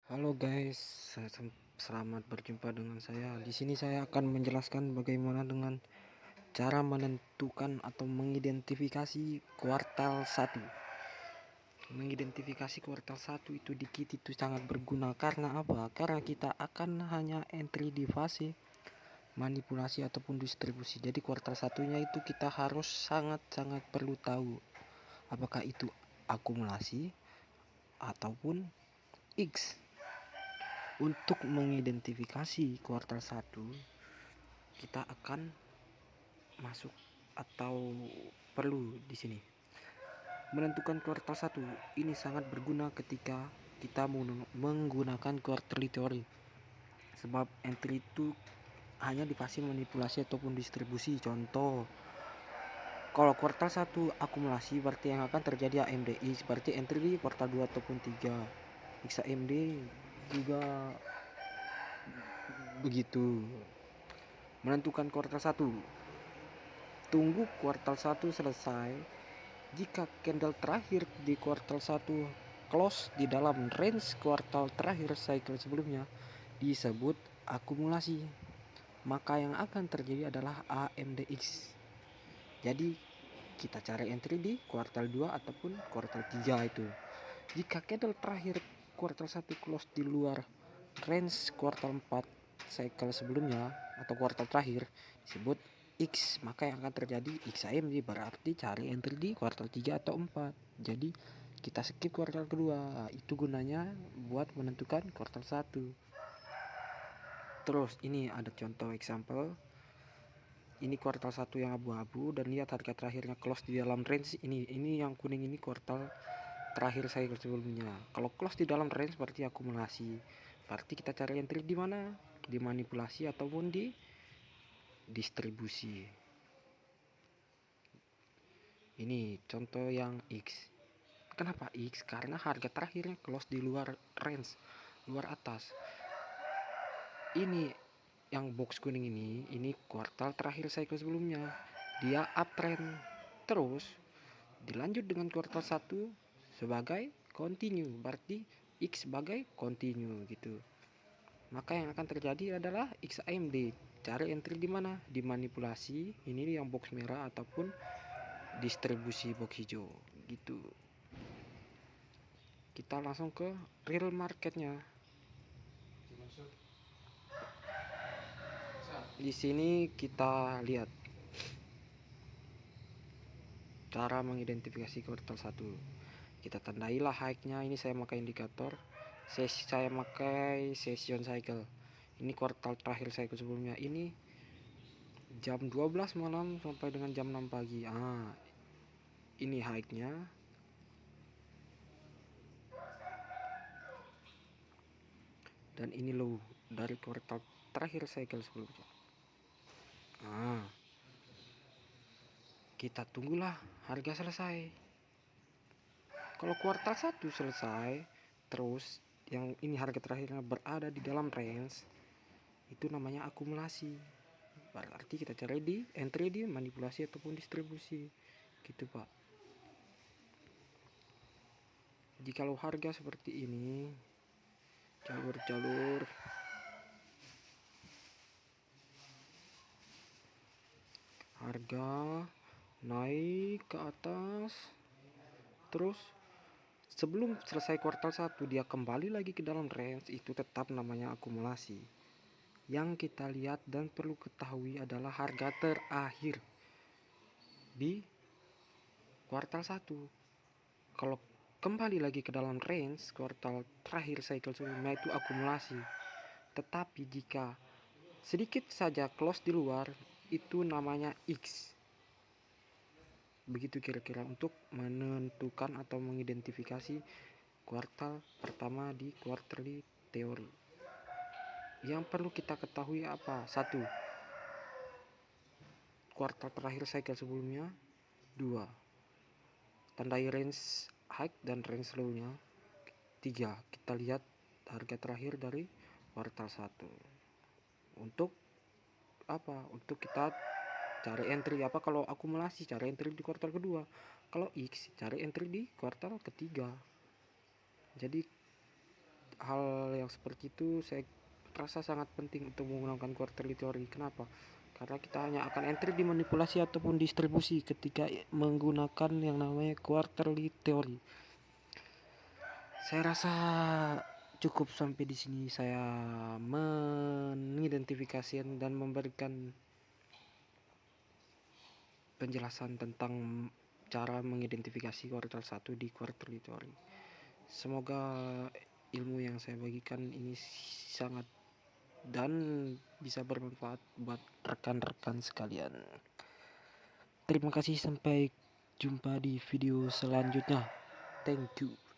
Halo guys, selamat berjumpa dengan saya. Di sini saya akan menjelaskan bagaimana dengan cara menentukan atau mengidentifikasi kuartal 1. Mengidentifikasi kuartal 1 itu dikit itu sangat berguna karena apa? Karena kita akan hanya entry di fase manipulasi ataupun distribusi. Jadi kuartal satunya itu kita harus sangat-sangat perlu tahu apakah itu akumulasi ataupun X. Untuk mengidentifikasi kuartal 1, kita akan masuk atau perlu di sini menentukan kuartal 1. Ini sangat berguna ketika kita menggunakan quarterly theory, sebab entry itu hanya di fase manipulasi ataupun distribusi. Contoh, kalau kuartal 1 akumulasi berarti yang akan terjadi AMDI seperti entry di kuartal 2 ataupun 3. XAMD juga begitu. Menentukan kuartal 1, tunggu kuartal 1 selesai. Jika candle terakhir di kuartal 1 close di dalam range kuartal terakhir cycle sebelumnya, disebut akumulasi. Maka yang akan terjadi adalah AMDX. Jadi kita cari entry di kuartal 2 ataupun kuartal 3 itu. Jika candle terakhir kuartal 1 close di luar range kuartal 4 cycle sebelumnya atau kuartal terakhir, disebut X. Maka yang akan terjadi XAMD, berarti cari entry di kuartal 3 atau 4. Jadi kita skip kuartal kedua. Itu gunanya buat menentukan kuartal 1. Terus ini ada contoh example. Ini kuartal 1 yang abu-abu dan lihat harga terakhirnya close di dalam range ini. Ini yang kuning ini kuartal terakhir cycle sebelumnya. Kalau close di dalam range berarti akumulasi. Berarti kita cari entry di mana? Di manipulasi ataupun di distribusi. Ini contoh yang X. Kenapa X? Karena harga terakhirnya close di luar range, luar atas. Ini yang box kuning ini kuartal terakhir cycle sebelumnya. Dia uptrend. Terus dilanjut dengan kuartal 1 sebagai continue. Berarti X sebagai continue gitu. Maka yang akan terjadi adalah XAMD. Cari entry di mana? Di manipulasi. Ini yang box merah ataupun distribusi box hijau gitu. Kita langsung ke real marketnya. Di sini kita lihat cara mengidentifikasi kuartal 1. Kita tandailah high-nya. Ini saya pakai indikator. Saya pakai session cycle. Ini kuartal terakhir cycle sebelumnya. Ini jam 12 malam sampai dengan jam 6 pagi. Ini high-nya. Dan ini low dari kuartal terakhir cycle sebelumnya. Kita tunggulah harga selesai. Kalau kuartal 1 selesai, terus yang ini harga terakhirnya berada di dalam range, itu namanya akumulasi. Berarti kita cari di entry di manipulasi ataupun distribusi. Gitu, Pak. Jikalau harga seperti ini, jalur-jalur harga naik ke atas, terus sebelum selesai kuartal 1 dia kembali lagi ke dalam range, itu tetap namanya akumulasi. Yang kita lihat dan perlu ketahui adalah harga terakhir di kuartal 1. Kalau kembali lagi ke dalam range kuartal terakhir cycle sebelumnya, itu akumulasi. Tetapi jika sedikit saja close di luar, itu namanya X. Begitu kira-kira untuk menentukan atau mengidentifikasi kuartal pertama di quarterly theory. Yang perlu kita ketahui apa? 1. Kuartal terakhir cycle sebelumnya. 2. Tandai range high dan range low-nya. 3. Kita lihat harga terakhir dari kuartal 1. Untuk apa? Untuk kita cari entry apa? Kalau akumulasi cari entry di kuartal kedua. Kalau X cari entry di kuartal ketiga. Jadi hal yang seperti itu saya rasa sangat penting untuk menggunakan quarterly theory. Kenapa? Karena kita hanya akan entry di manipulasi ataupun distribusi ketika menggunakan yang namanya quarterly theory. Saya rasa cukup sampai di sini saya mengidentifikasi dan memberikan penjelasan tentang cara mengidentifikasi kuartal 1 di quarterly theory. Semoga ilmu yang saya bagikan ini sangat dan bisa bermanfaat buat rekan-rekan sekalian. Terima kasih, sampai jumpa di video selanjutnya. Thank you.